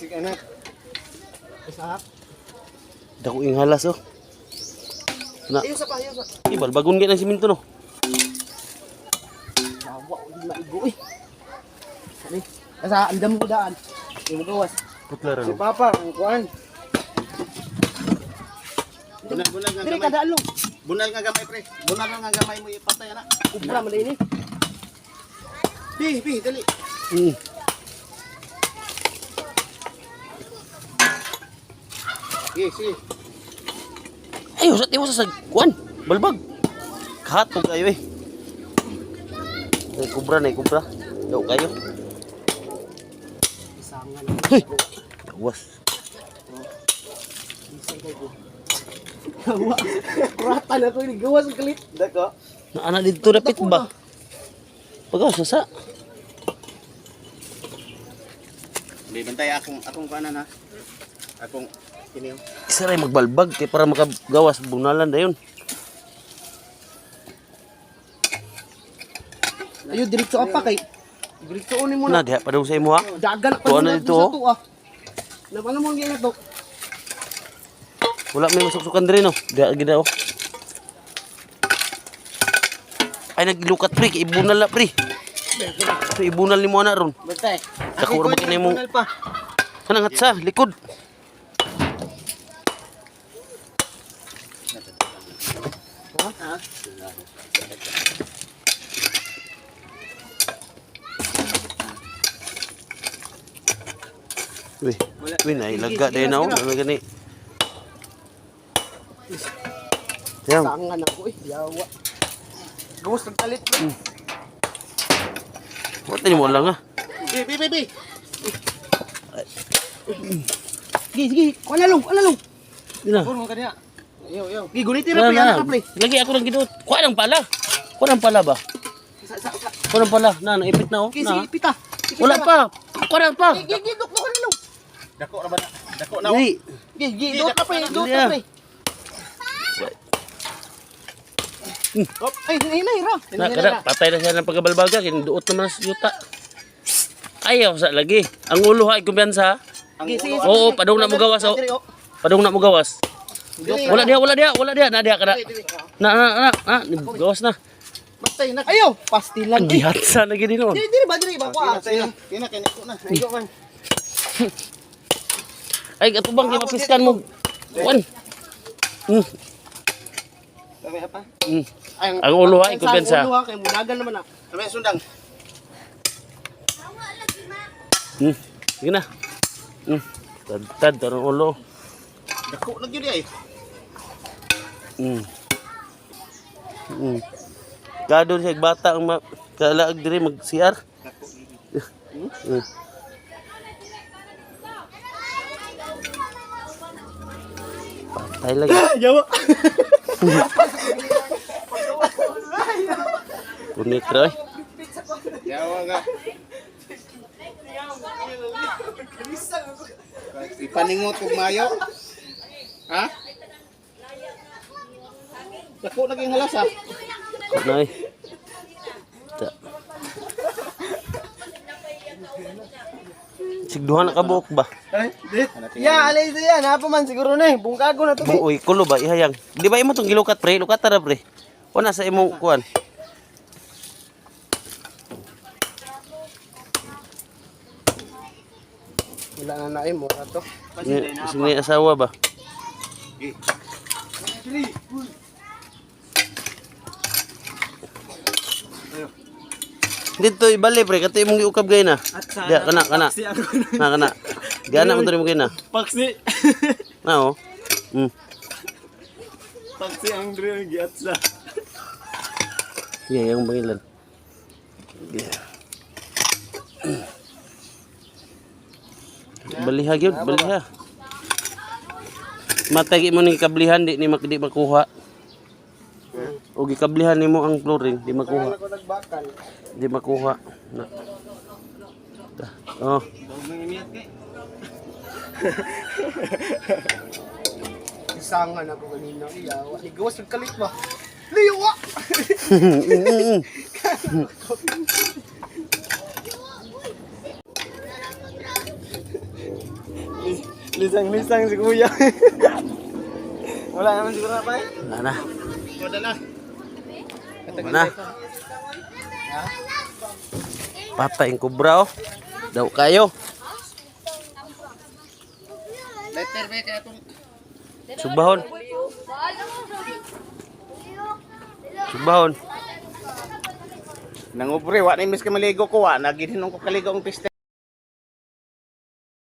Sige anak. Isa. Dako ing halas oh. Na. Ayaw sa pa, ayaw sa. Ibal bagon gyud ang simento no. Bawa ko di maigo eh. Ani, asa andam ko daan. Di mo gawas. Putla ra Si no. Papa, ang kuan. Bunal nga Dili gamay. kada along. Bunal nga gamay pre. Bunal nga gamay mo ipatay ana. Ubra man ini. Pi, dali. Si. Ay, usat sa kuan. Balbag. Katog kayo eh. Ay, kubra na, kubra. Daw kayo. Isangan. Hey! Gawas. Isang kayo. Gawa. Kuratan ako ini gawas ang kalit. Dako. Naana dito dapit ba? Pagawas na sa. Di bantay akong kanan ha. Akong kiniyo. Isa rin magbalbag kaya para makagawas bunalan na yun. Ayo diretso apa kay. Diretso ni mo Na, na. diha pa daw sa imo ha. Dagan pa Kuha na na dito, sa oh. to ah. Naman mo gyud to. Wala may masuksukan diri no. Diha gid oh. Ay naglukat pre, kay ibunal na pre. So ibunal ni mo na ron. Bantay. Dako ra ba kini mo? pa. Kanang hatsa, likod. Ha? Uy, uy na ilaga dahil na oh. Ano gani? Yan. Sangan ako eh. Yawa. Gawas ng kalit. Wala ni mo lang ha. Bi. Sige. Wala long. Di na. Puro ka niya. Yo. Sige, gunitin na pre. Ano ka pre? Lagi ako lang gidot. Kuha ng pala. Kuha ng pala ba? Kuha ng pala. Na, naipit na oh. Sige, Na. pita. Wala pa. Kuha ng pa. Sige, dok na long. Dako ra ba na? Dako na. Uy. Sige, dok na pre. Dok Iya. na pre. Ay, hinay ra. Na, kada, patay na siya ng pagkabalbaga. Kinuduot naman sa yuta. Ayaw sa lagi. Ang ulo ha, kumpiyansa. Sige. Oo, padung na mo gawas oh. Padung na mo gawas. Wala dia. Na dia kada. Na. Gawas na. Bastay na. Ayo, pastilan. Ang gihatsa lagi din oh. Dili ba dili ba ko? Kina ko na. Ayo man. Ay, katubang kay mapiskan mo. Kuan. Kami apa? Ang ulo ha, kumpiyansa. Ang ulo ha, kay munagan naman ah. Kami sundang. Sige na. Tad tarong ulo. Dako na gyud ay. Gado siya bata ang kalaag diri mag-CR. Patay lagi. Jawa. Kunit roy. Yawa nga. Ipaningot og mayo. Ha? Dako naging halas ha. Kunay. Sigduhan na kabuok ba? Ya, alay sa yan. Apa man siguro na eh. Bungkago na to. Buoy kulo ba ihayang. Di ba imo tong gilukat pre? Lukat ra pre. Wala sa imong kuan. Wala na naim mo na to. Sini asawa ba? Dito ibali pre, kato imong giukab gay na. Dia kana. Kana. Gana man to mo gay na. Paksi. Na oh. Paksi ang drill giatsa. Yeah, yung bangilan. Yeah. Baliha gyud, baliha. Matagi mo ni kablihan di makuha. O gikablihan nimo ang flooring, di makuha. Ako nagbakal. Di makuha. Na. Oh. Isangan ako kanina. Iyawa. Igawas ng kalit ba? Liwa! Lisang-lisang si kuya. Wala naman siguro na pa eh. Wala na. Ikaw dala. Wala na. Patay yung kubra oh. Daw kayo. Letter ba kaya itong... Subahon. Subahon. Nangubre, wa na imbis ka maligo ko, wa. Naginhinom ko kaligo ang piste.